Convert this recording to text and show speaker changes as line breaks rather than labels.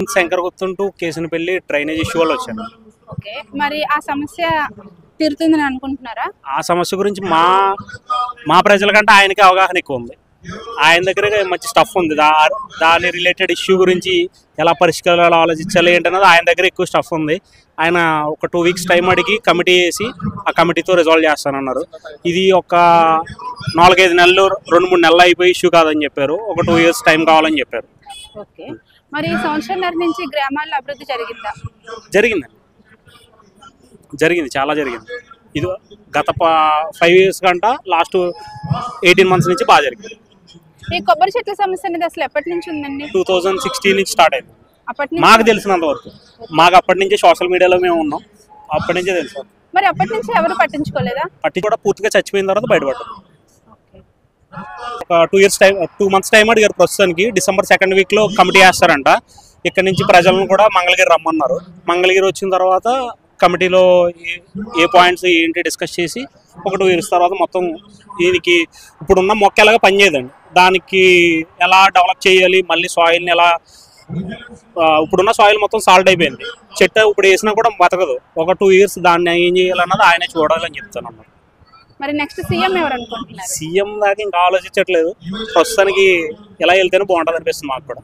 Shankar గుర్తుంటూ Kesunapalli drainage issue వల్ల వచ్చాను.
Okay, మరి ఆ సమస్య తీరుతుందని అనుకుంటున్నారా?
ఆ సమస్య గురించి మా ప్రజల కంటే ఆయనకి అవగాహన ఎక్కువ ఉంది. ఆయన దగ్గర మంచి స్టఫ్ ఉంది. దాని రిలేటెడ్ ఇష్యూ గురించి ఎలా పరిష్కారాలు ఆలోచించాలి ఏంటన్నది ఆయన దగ్గర ఎక్కువ స్టఫ్ ఉంది. ఆయన ఒక 2 వీక్స్ టైం అడిగి కమిటీ వేసి ఆ కమిటీతో రిజాల్వ్ చేస్తానన్నారు. ఇది ఒక 4-5 నెలలు 2-3 నెలలు అయిపోయి ఇష్యూ కాదని చెప్పారు. ఒక 2 years టైం కావాలని చెప్పారు.
ఓకే, మరి ఈ సంవత్సరంన్నర నుంచి గ్రామాల్లో అభివృద్ధి జరిగిందా?
జరిగింది, చాలా జరిగింది. ఇది గత 5 years కంట లాస్ట్ 18 months నుంచి బాగా జరిగింది.
ఈ కొబ్బరి చెట్ల సమస్య అనేది అసలు ఎప్పటి నుంచి ఉందండి?
2016 నుంచి స్టార్ట్ అయింది.
అప్పటి
మాకు తెలిసినంత వరకు. మాకు అప్పటి నుంచే సోషల్ మీడియాలో మేము ఉన్నాం. అప్పటి నుంచే తెలుసు.
మరి అప్పటి నుంచి ఎవరు పట్టించుకోలేదా?
కూడా పూర్తిగా చచ్చిపోయిన తర్వాత బయటపడ్డారు. ఒక 2 months టైం అడిగారు. ప్రస్తుతానికి December 2nd week లో కమిటీ వేస్తారంట. ఇక్కడ నుంచి ప్రజలను కూడా మంగళగిరి రమ్మన్నారు. మంగళగిరి వచ్చిన తర్వాత కమిటీలో ఏ పాయింట్స్ ఏంటి డిస్కస్ చేసి ఒక 2 years తర్వాత మొత్తం దీనికి ఇప్పుడున్న మొక్క ఎలాగా పనిచేయదండి. దానికి ఎలా డెవలప్ చేయాలి, మళ్ళీ సాయిల్ని ఎలా, ఇప్పుడున్న సాయిల్ మొత్తం సాల్ట్ అయిపోయింది. చెట్టు ఇప్పుడు వేసినా కూడా బతకదు. ఒక 2 years దాన్ని ఏం చేయాలన్నది ఆయనే చూడాలని చెప్తాను అన్నారు.
మరి నెక్స్ట్ సీఎం ఎవరు అనుకుంటున్నారు?
సీఎం దాకా ఇంకా ఆలోచించట్లేదు. ప్రస్తుతానికి ఎలా వెళ్తేనే బాగుంటుంది అనిపిస్తుంది మాకు కూడా.